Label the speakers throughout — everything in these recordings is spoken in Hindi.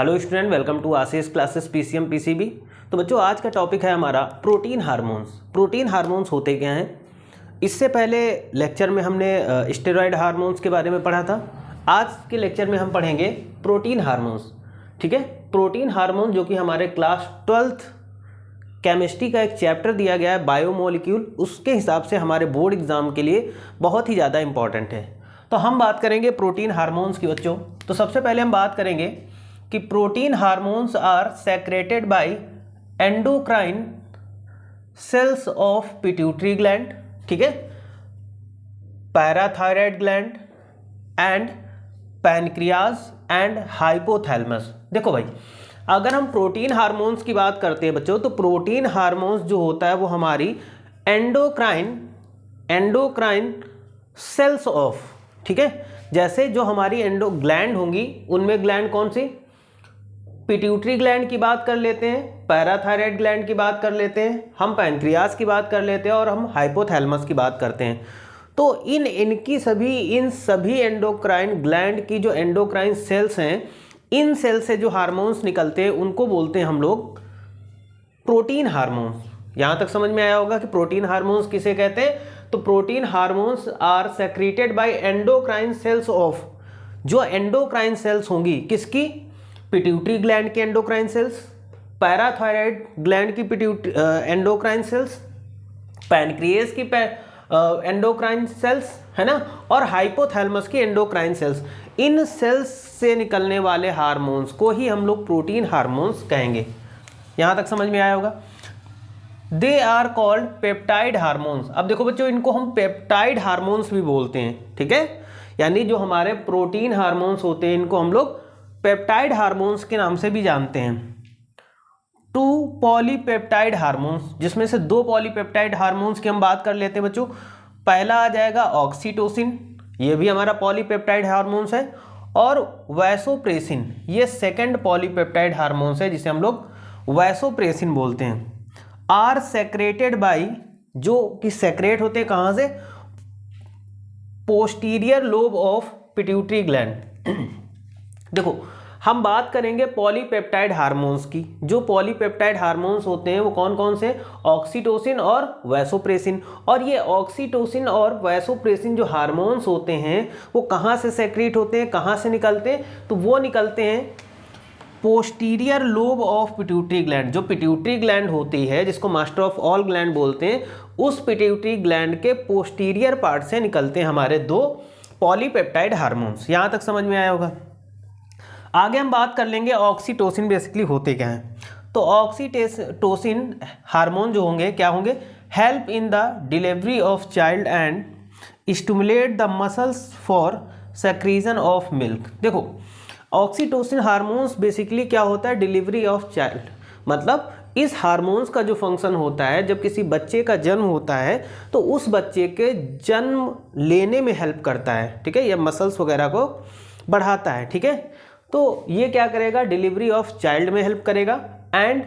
Speaker 1: Hello student, welcome to Ashish classes PCM PCB. तो बच्चों, आज का टॉपिक है हमारा प्रोटीन हार्मोन्स। प्रोटीन हार्मोन्स होते क्या हैं? इससे पहले लेक्चर में हमने स्टेरॉयड हार्मोन्स के बारे में पढ़ा था। आज के लेक्चर में हम पढ़ेंगे प्रोटीन हार्मोन्स। ठीक है, प्रोटीन हार्मोन जो कि हमारे क्लास 12th केमिस्ट्री का एक चैप्टर दिया गया है बायोमोलिक्यूल, उसके हिसाब से हमारे बोर्ड एग्जाम के लिए बहुत ही ज़्यादा इंपॉर्टेंट है। तो हम बात करेंगे प्रोटीन हार्मोन्स की बच्चों। तो सबसे पहले हम बात करेंगे कि protein hormones are secreted by endocrine cells of pituitary gland, ठीक है, parathyroid gland and pancreas and hypothalamus. देखो भाई, अगर हम प्रोटीन हार्मोन्स की बात करते हैं बच्चों, तो प्रोटीन हार्मोन्स जो होता है वो हमारी एंडोक्राइन सेल्स ऑफ, ठीक है, जैसे जो हमारी एंडो ग्लैंड होंगी उनमें ग्लैंड कौन सी, पिट्यूटरी ग्लैंड की बात कर लेते हैं, पैराथायराइड ग्लैंड की बात कर लेते हैं, हम पैनक्रियाज की बात कर लेते हैं और हम हाइपोथैलेमस की बात करते हैं। तो इन सभी एंडोक्राइन ग्लैंड की जो एंडोक्राइन सेल्स हैं, इन सेल से जो हार्मोन्स निकलते हैं उनको बोलते हैं हम लोग प्रोटीन हार्मोन्स। यहां तक समझ में आया होगा कि प्रोटीन हार्मोन्स किसे कहते हैं। तो protein hormones are secreted by endocrine cells of, जो एंडोक्राइन सेल्स होंगी किसकी, पिट्यूटरी ग्लैंड की एंडोक्राइन सेल्स, पैराथायराइड ग्लैंड की एंडोक्राइन सेल्स, पैनक्रियाज की एंडोक्राइन सेल्स, है ना, और हाइपोथैलेमस की एंडोक्राइन सेल्स। इन सेल्स से निकलने वाले हार्मोन्स को ही हम लोग प्रोटीन हार्मोन्स कहेंगे। यहां तक समझ में आया होगा। They are called peptide hormones. अब देखो बच्चों, इनको हम पेप्टाइड हार्मोन्स भी बोलते हैं, ठीक है, यानी जो हमारे प्रोटीन हार्मोन्स होते हैं इनको हम लोग पेप्टाइड हार्मोन्स के नाम से भी जानते हैं। 2 पॉलीपेप्टाइड हार्मोन्स, जिसमें से 2 पॉलीपेप्टाइड हार्मोन्स की हम बात कर लेते हैं बच्चों। पहला आ जाएगा ऑक्सीटोसिन, ये भी हमारा पॉलीपेप्टाइड हार्मोन्स है, और वैसोप्रेसिन, ये सेकंड पॉलीपेप्टाइड हार्मोन्स है जिसे हम लोग वैसोप्रेसिन बोलते हैं। आर सेक्रेटेड बाई, जो कि सेक्रेट होते हैं कहां से, posterior lobe of pituitary gland. देखो, हम बात करेंगे पॉलीपेप्टाइड हार्मोन्स की। जो पॉलीपेप्टाइड हार्मोन्स होते हैं वो कौन कौन से, ऑक्सीटोसिन और वैसोप्रेसिन। और ये ऑक्सीटोसिन और वैसोप्रेसिन जो हार्मोन्स होते हैं वो कहाँ से सेक्रेट होते हैं, कहाँ से निकलते हैं, तो वो निकलते हैं posterior lobe of pituitary gland. जो पिट्यूटरी ग्लैंड होती है, जिसको मास्टर ऑफ ऑल ग्लैंड बोलते हैं, उस पिट्यूटरी ग्लैंड के पोस्टीरियर पार्ट से निकलते हैं हमारे 2 पॉलीपेप्टाइड हार्मोन्स। यहाँ तक समझ में आया होगा। आगे हम बात कर लेंगे ऑक्सीटोसिन बेसिकली होते क्या हैं। तो ऑक्सीटोसिन हार्मोन जो होंगे क्या होंगे, help in the delivery of child and stimulate the muscles for secretion of milk. देखो, ऑक्सीटोसिन हार्मोन्स बेसिकली क्या होता है, डिलीवरी ऑफ चाइल्ड, मतलब इस हार्मोन्स का जो फंक्शन होता है, जब किसी बच्चे का जन्म होता है तो उस बच्चे के जन्म लेने में हेल्प करता है, ठीक है, या मसल्स वगैरह को बढ़ाता है, ठीक है। तो ये क्या करेगा, डिलीवरी ऑफ चाइल्ड में हेल्प करेगा, and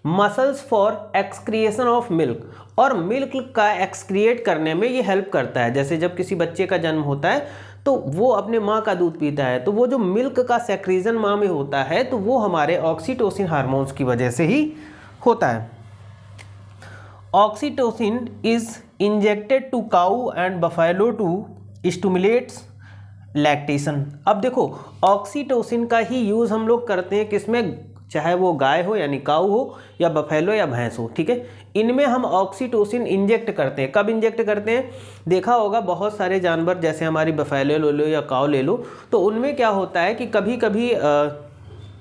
Speaker 1: muscles for excretion of milk, और मिल्क का एक्सक्रिएट करने में ये हेल्प करता है। जैसे जब किसी बच्चे का जन्म होता है तो वो अपने माँ का दूध पीता है, तो वो जो मिल्क का सेक्रीजन माँ में होता है तो वो हमारे ऑक्सीटोसिन हार्मोन्स की वजह से ही होता है। Oxytocin is injected to cow and buffalo to stimulates lactation. अब देखो, ऑक्सीटोसिन का ही यूज़ हम लोग करते हैं किसमें, चाहे वो गाय हो यानी काऊ हो, या बफेलो या भैंस हो, ठीक है, इनमें हम ऑक्सीटोसिन इंजेक्ट करते हैं। कब इंजेक्ट करते हैं, देखा होगा बहुत सारे जानवर, जैसे हमारी बफेलो ले लो या काऊ ले लो, तो उनमें क्या होता है कि कभी कभी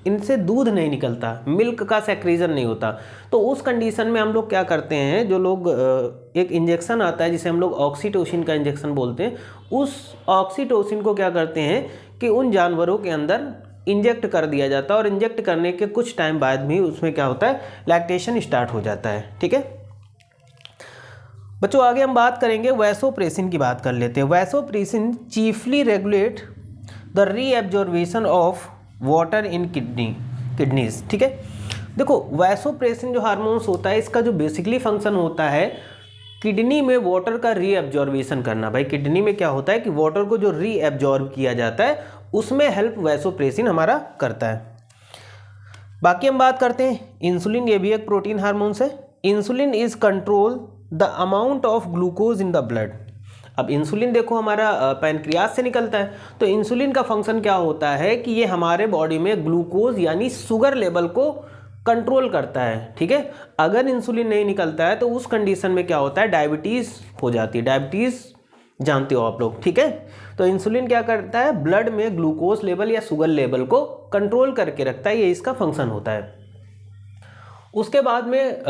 Speaker 1: इनसे दूध नहीं निकलता, मिल्क का सेक्रीजन नहीं होता। तो उस कंडीशन में हम लोग क्या करते हैं, जो लोग एक इंजेक्शन आता है जिसे हम लोग ऑक्सीटोसिन का इंजेक्शन बोलते हैं, उस ऑक्सीटोसिन को क्या करते हैं कि उन जानवरों के अंदर इंजेक्ट कर दिया जाता है, और इंजेक्ट करने के कुछ टाइम बाद भी उसमें क्या होता है, लैक्टेशन स्टार्ट हो जाता है, ठीक है बच्चों। आगे हम बात करेंगे वैसोप्रेसिन की, बात कर लेते हैं। Vasopressin chiefly regulate the reabsorption of water in kidneys, ठीक है। देखो, वैसोप्रेसिन जो हार्मोन्स होता है, इसका जो बेसिकली फंक्शन होता है किडनी में वाटर का रीअब्जॉर्बेशन करना। भाई किडनी में क्या होता है कि वाटर को जो रीअब्जॉर्ब किया जाता है उसमें हेल्प वैसोप्रेसिन हमारा करता है। बाकी हम बात करते हैं इंसुलिन, ये भी एक प्रोटीन हार्मोन्स है। Insulin is control the amount of glucose in the blood. अब इंसुलिन देखो हमारा पैनक्रियाज से निकलता है, तो इंसुलिन का फंक्शन क्या होता है कि ये हमारे बॉडी में ग्लूकोज यानी शुगर लेवल को कंट्रोल करता है, ठीक है। अगर इंसुलिन नहीं निकलता है तो उस कंडीशन में क्या होता है, डायबिटीज़ हो जाती है। डायबिटीज़ जानते हो आप लोग, ठीक है। तो इंसुलिन क्या करता है, ब्लड में ग्लूकोज लेवल या शुगर लेवल को कंट्रोल करके रखता है, ये इसका फंक्शन होता है। उसके बाद में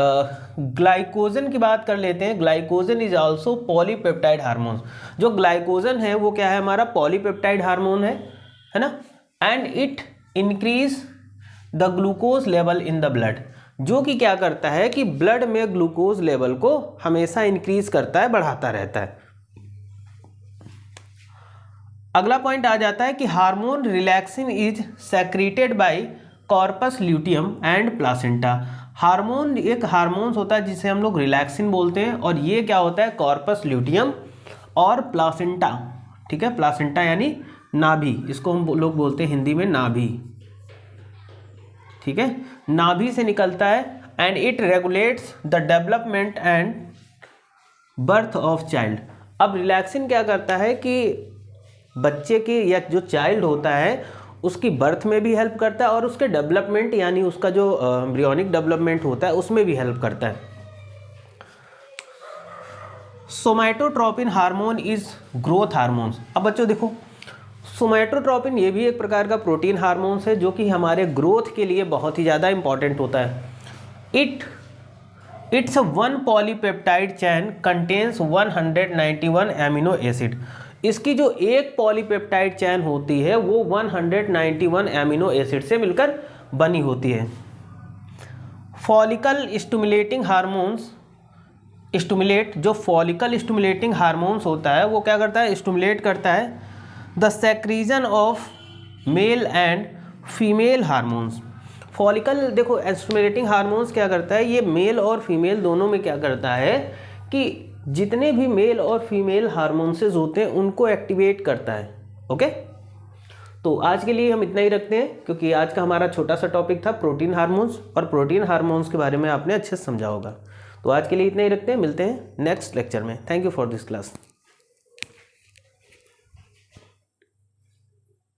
Speaker 1: ग्लाइकोजन की बात कर लेते हैं। Glycogen is also polypeptide hormone. जो ग्लाइकोजन है वो क्या है, हमारा पॉलीपेप्टाइड हार्मोन है ना। And it increase the glucose level in the blood, जो कि क्या करता है कि ब्लड में ग्लूकोज लेवल को हमेशा इंक्रीज करता है, बढ़ाता रहता है। अगला पॉइंट आ जाता है कि hormone relaxin is secreted bye corpus luteum and placenta. Hormone एक हार्मोन्स होता है जिसे हम लोग रिलैक्सिन बोलते हैं, और ये क्या होता है, कॉर्पस ल्यूटियम और प्लासेंटा, ठीक है। प्लासेंटा यानी नाभि, इसको हम लोग बोलते हैं हिंदी में नाभि, ठीक है। नाभि से निकलता है। And it regulates the development and birth of child. अब रिलैक्सिन क्या करता है कि बच्चे की या जो चाइल्ड होता है उसकी बर्थ में भी हेल्प करता है, और उसके डेवलपमेंट यानी उसका जो एम्ब्रियोनिक डेवलपमेंट होता है उसमें भी हेल्प करता है। सोमैटोट्रोपिन हार्मोन इज ग्रोथ हार्मोन्स। अब बच्चों देखो, सोमैटोट्रोपिन ये भी एक प्रकार का प्रोटीन हार्मोन्स है जो कि हमारे ग्रोथ के लिए बहुत ही ज़्यादा इंपॉर्टेंट होता है। It's one polypeptide chain contains 191 amino acid. इसकी जो एक पॉलीपेप्टाइड चैन होती है वो 191 एमिनो एसिड से मिलकर बनी होती है। फॉलिकल स्टिमुलेटिंग हार्मोन्स स्टिमुलेट, जो फॉलिकल स्टिमुलेटिंग हार्मोन्स होता है वो क्या करता है, स्टिमुलेट करता है the secretion of male and female hormones. Follicle देखो स्टिमुलेटिंग हार्मोन्स क्या करता है, ये मेल और फीमेल दोनों में क्या करता है कि जितने भी मेल और फीमेल हार्मोन्सेस होते हैं उनको एक्टिवेट करता है। ओके, तो आज के लिए हम इतना ही रखते हैं, क्योंकि आज का हमारा छोटा सा टॉपिक था प्रोटीन हार्मोन्स, और प्रोटीन हार्मोन्स के बारे में आपने अच्छे से समझा होगा। तो आज के लिए इतना ही रखते हैं, मिलते हैं नेक्स्ट लेक्चर में। Thank you for this class.